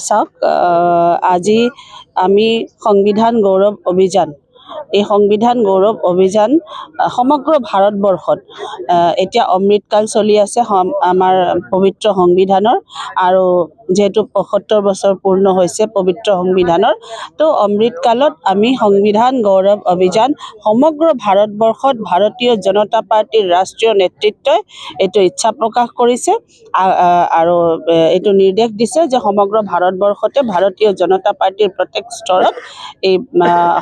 চাওক আজি আমি সংবিধান গৌৰৱ অভিযান এই সংবিধান গৌৰৱ অভিযান সমগ্ৰ ভাৰতবৰ্ষত এতিয়া অমৃতকাল চলি আছে আমাৰ পবিত্ৰ সংবিধানৰ আৰু যেহেতু ৭৫ বছৰ পূৰ্ণ হৈছে পবিত্ৰ সংবিধানৰ তো অমৃতকালত আমি সংবিধান গৌৰৱ অভিযান সমগ্ৰ ভাৰতবৰ্ষত ভাৰতীয় জনতা পাৰ্টিৰ ৰাষ্ট্ৰীয় নেতৃত্বই এইটো ইচ্ছা প্ৰকাশ কৰিছে আৰু এইটো নিৰ্দেশ দিছে যে সমগ্ৰ ভাৰতবৰ্ষতে ভাৰতীয় জনতা পাৰ্টিৰ প্ৰত্যেক স্তৰত এই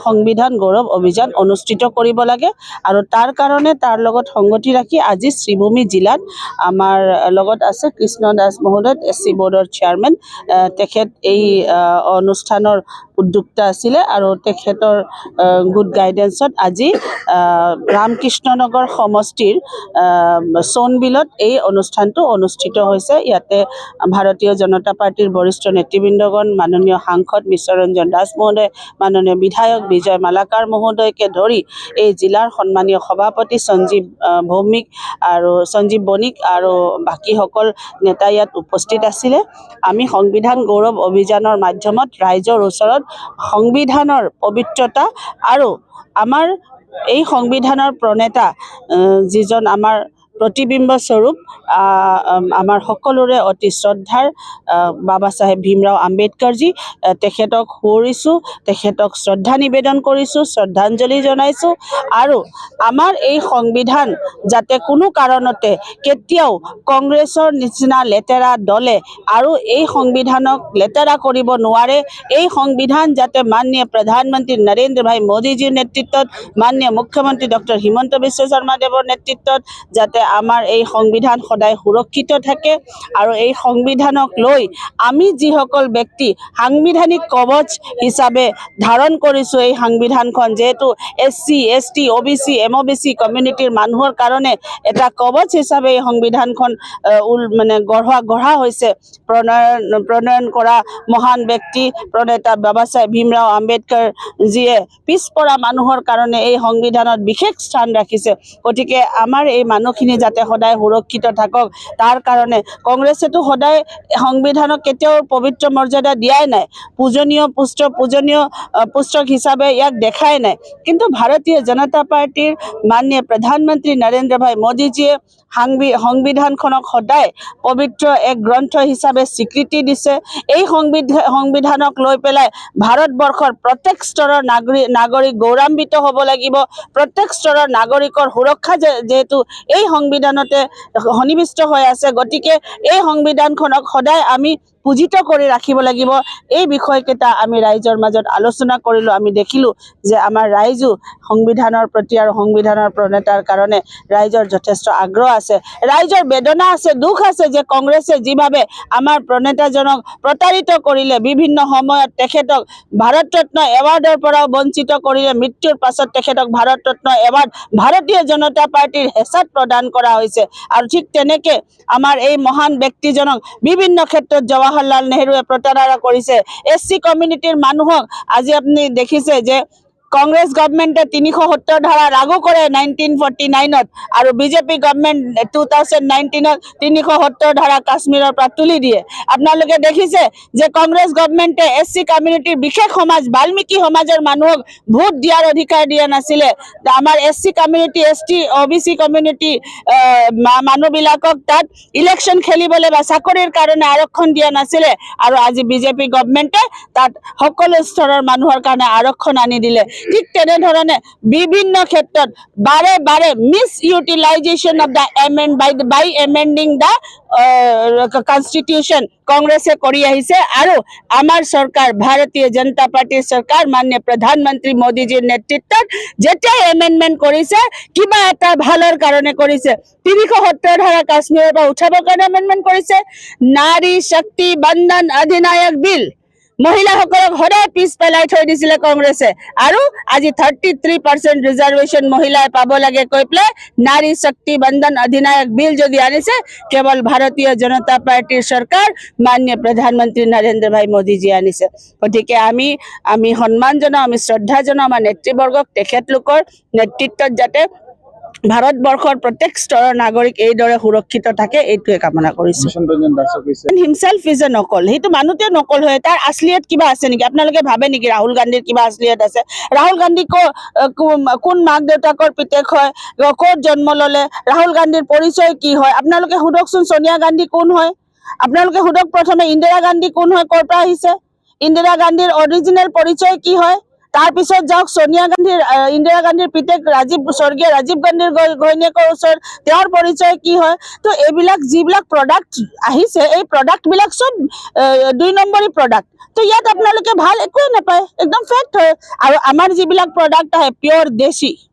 সংবিধান গৌৰৱ অভিযান অনুষ্ঠিত কৰিব লাগে আৰু তাৰ কাৰণে তাৰ লগত সংগতি ৰাখি আজি শ্ৰীভূমি জিলাত আমাৰ লগত আছে কৃষ্ণ দাস মহোদয় এছচি বোৰ্ডৰ চেয়াৰমেন তেখেত এই অনুষ্ঠানৰ উদ্যোক্তা আছিলে আৰু তেখেতৰ গুড গাইডেন্সত আজি ৰামকৃষ্ণনগৰ সমষ্টিৰ সোণবিলত এই অনুষ্ঠানটো অনুষ্ঠিত হৈছে। ইয়াতে ভাৰতীয় জনতা পাৰ্টিৰ বৰিষ্ঠ নেতৃবৃন্দগণ মাননীয় সাংসদ মিশ্ৰ ৰঞ্জন দাস মহোদয় মাননীয় বিধায়ক বিজয় মালাকাৰ মহোদয়কে ধৰি এই জিলাৰ সন্মানীয় সভাপতি সঞ্জীৱ বণিক আৰু বাকীসকল নেতা ইয়াত উপস্থিত আছিলে। আমি সংবিধান গৌৰৱ অভিযানৰ মাধ্যমত ৰাইজৰ ওচৰত সংবিধানৰ পবিত্ৰতা আৰু আমাৰ এই সংবিধানৰ প্ৰণেতা যিজন আমাৰ প্ৰতিবিম্ব স্বৰূপ আমাৰ সকলোৰে অতি শ্ৰদ্ধাৰ বাবা চাহেব ভীমৰাও আম্বেদকাৰজী তেখেতক সুঁৱৰিছোঁ, তেখেতক শ্ৰদ্ধা নিবেদন কৰিছোঁ, শ্ৰদ্ধাঞ্জলি জনাইছোঁ আৰু আমাৰ এই সংবিধান যাতে কোনো কাৰণতে কেতিয়াও কংগ্ৰেছৰ নিচিনা লেতেৰা দলে আৰু এই সংবিধানক লেতেৰা কৰিব নোৱাৰে। এই সংবিধান যাতে মাননীয় প্ৰধানমন্ত্ৰী নৰেন্দ্ৰ ভাই মোদীজীৰ নেতৃত্বত মাননীয় মুখ্যমন্ত্ৰী ডক্টৰ হিমন্ত বিশ্ব শৰ্মা দেৱৰ নেতৃত্বত যাতে আমাৰ এই সংবিধান সদায় সুৰক্ষিত থাকে আৰু এই সংবিধানক লৈ আমি যিসকল ব্যক্তি সাংবিধানিক কৱচ হিচাপে ধাৰণ কৰিছোঁ এই সংবিধানখন যিহেতু SC ST OBC MOBC কমিউনিটিৰ মানুহৰ কাৰণে এটা কৱচ হিচাপে এই সংবিধানখন গঢ়া হৈছে। প্ৰণয়ন কৰা মহান ব্যক্তি প্ৰণেতা বাবা চাহেব ভীমৰাও আম্বেদকাৰ যিয়ে পিছপৰা মানুহৰ কাৰণে এই সংবিধানত বিশেষ স্থান ৰাখিছে। গতিকে আমাৰ এই মানুহখিনি যাতে সদায় সুৰক্ষিত থাকক তাৰ কাৰণে কংগ্ৰেছেতো সদায় সংবিধানক কেতিয়াও পবিত্ৰ মৰ্যাদা দিয়াই নাই, পূজনীয় পুস্তক হিচাপে ইয়াক দেখাই নাই। কিন্তু ভাৰতীয় জনতা পাৰ্টিৰ মাননীয় প্ৰধানমন্ত্ৰী নৰেন্দ্ৰ ভাই মোদীজীয়ে সংবিধানখনক সদায় পবিত্ৰ এক গ্ৰন্থ হিচাপে স্বীকৃতি দিছে। এই সংবিধানক লৈ পেলাই ভাৰতবৰ্ষৰ প্ৰত্যেক স্তৰৰ নাগৰিক গৌৰৱান্বিত হ'ব লাগিব। প্ৰত্যেক স্তৰৰ নাগৰিকৰ সুৰক্ষা যেহেতু এই সংবিধানতে সন্নিৱিষ্ট হৈ আছে, গতিকে এই সংবিধানখনক সদায় আমি পূজিত কৰি ৰাখিব লাগিব। এই বিষয়কেইটা আমি ৰাইজৰ মাজত আলোচনা কৰিলোঁ। আমি দেখিলোঁ যে আমাৰ ৰাইজো সংবিধানৰ প্ৰতি আৰু সংবিধানৰ প্ৰণেতাৰ কাৰণে ৰাইজৰ যথেষ্ট আগ্ৰহ আছে, ৰাইজৰ বেদনা আছে, দুখ আছে যে কংগ্ৰেছে যিভাৱে আমাৰ প্ৰণেতাজনক প্ৰতাৰিত কৰিলে, বিভিন্ন সময়ত তেখেতক ভাৰত ৰত্ন এৱাৰ্ডৰ পৰাও বঞ্চিত কৰিলে, মৃত্যুৰ পাছত তেখেতক ভাৰত ৰত্ন এৱাৰ্ড ভাৰতীয় জনতা পাৰ্টিৰ হেঁচাত প্ৰদান কৰা হৈছে। আৰু ঠিক তেনেকৈ আমাৰ এই মহান ব্যক্তিজনক বিভিন্ন ক্ষেত্ৰত জৱাহৰলাল নেহৰুৱে প্ৰতাৰণা কৰিছে। SC কমিউনিটিৰ মানুহক আজি আপুনি দেখিছে যে কংগ্ৰেছ গভৰ্ণমেণ্টে ৩৭০ ধাৰা লাগু কৰে 1949ত আৰু বিজেপি গভৰ্ণমেণ্ট 2019ত ৩৭০ ধাৰা কাশ্মীৰৰ পৰা তুলি দিয়ে। আপোনালোকে দেখিছে যে কংগ্ৰেছ গভৰ্ণমেণ্টে SC কমিউনিটিৰ বিশেষ সমাজ বাল্মীকি সমাজৰ মানুহক ভোট দিয়াৰ অধিকাৰ দিয়া নাছিলে। আমাৰ SC community ST OBC community মানুহবিলাকক তাত ইলেকশ্যন খেলিবলৈ বা চাকৰিৰ কাৰণে আৰক্ষণ দিয়া নাছিলে আৰু আজি বিজেপি গভৰ্ণমেণ্টে তাত সকলো স্তৰৰ মানুহৰ কাৰণে আৰক্ষণ আনি দিলে। ঠিক তেনেধৰণে বিভিন্ন ক্ষেত্ৰত বাৰে misutilisation of the by amending the constitution কংগ্ৰেছে কৰি আহিছে আৰু আমাৰ চৰকাৰ ভাৰতীয় জনতা পাৰ্টিৰ চৰকাৰ মাননীয় প্ৰধানমন্ত্ৰী মোদীজীৰ নেতৃত্বত যেতিয়াই এমেণ্ডমেণ্ট কৰিছে কিবা এটা ভালৰ কাৰণে কৰিছে। ৩৭০ ধাৰা কাশ্মীৰৰ পৰা উঠাবৰ কাৰণে এমেণ্ডমেণ্ট কৰিছে। নাৰী শক্তি বন্দন অধিনায়ক বিল মহিলাসকলক সদায় পিছ পেলাই থৈ দিছিলে কংগ্ৰেছে আৰু আজি 33% ৰিজাৰ্ভেশ্যন মহিলাই পাব লাগে কৈ পেলাই নাৰী শক্তি বন্দন অধিনায়ক বিল যদি আনিছে কেৱল ভাৰতীয় জনতা পাৰ্টিৰ চৰকাৰ মাননীয় প্ৰধানমন্ত্ৰী নৰেন্দ্ৰ ভাই মোদীজীয়ে আনিছে। গতিকে আমি সন্মান জনাওঁ, আমি শ্ৰদ্ধা জনাওঁ আমাৰ নেতৃবৰ্গক, তেখেতলোকৰ নেতৃত্বত যাতে ভাৰতবৰ্ষৰ প্ৰত্যেক স্তৰৰ নাগৰিক এইদৰে সুৰক্ষিত থাকে এইটোৱে কামনা কৰিছোঁ। মিছন ৰঞ্জন দাসক কৈছে হিমছেল্ফ ইজ এ নকল, সেইটো মানুহটোৱে নকল হয়, তাৰ আছলিয়ত কিবা আছে নেকি? আপোনালোকে ভাবে নেকি ৰাহুল গান্ধীৰ কিবা আছলিয়ত আছে? ৰাহুল গান্ধী কোন মাক দেউতাকৰ পিতেক হয়, ক'ত জন্ম ল'লে, ৰাহুল গান্ধীৰ পৰিচয় কি হয়? আপোনালোকে সোধকচোন সোনিয়া গান্ধী কোন হয়? আপোনালোকে সোধক প্ৰথমে ইন্দিৰা গান্ধী কোন হয়, ক'ৰ পৰা আহিছে? ইন্দিৰা গান্ধীৰ অৰিজিনেল পৰিচয় কি হয়? তাৰপিছত যাওক সোনিয়া গান্ধীৰ ইন্দিৰা গান্ধীৰ পিতেক স্বৰ্গীয় ৰাজীৱ গান্ধীৰ ঘৈণীয়েকৰ ওচৰত তেওঁৰ পৰিচয় কি হয়? তো এইবিলাক যিবিলাক প্ৰডাক্ট আহিছে এই প্ৰডাক্টবিলাক চব 2 নম্বৰী প্ৰডাক্ট। তো ইয়াত আপোনালোকে ভাল একোৱে নাপায়, একদম ফেক্ট হয়। আৰু আমাৰ যিবিলাক প্ৰডাক্ট আহে পিয়ৰ দেশী,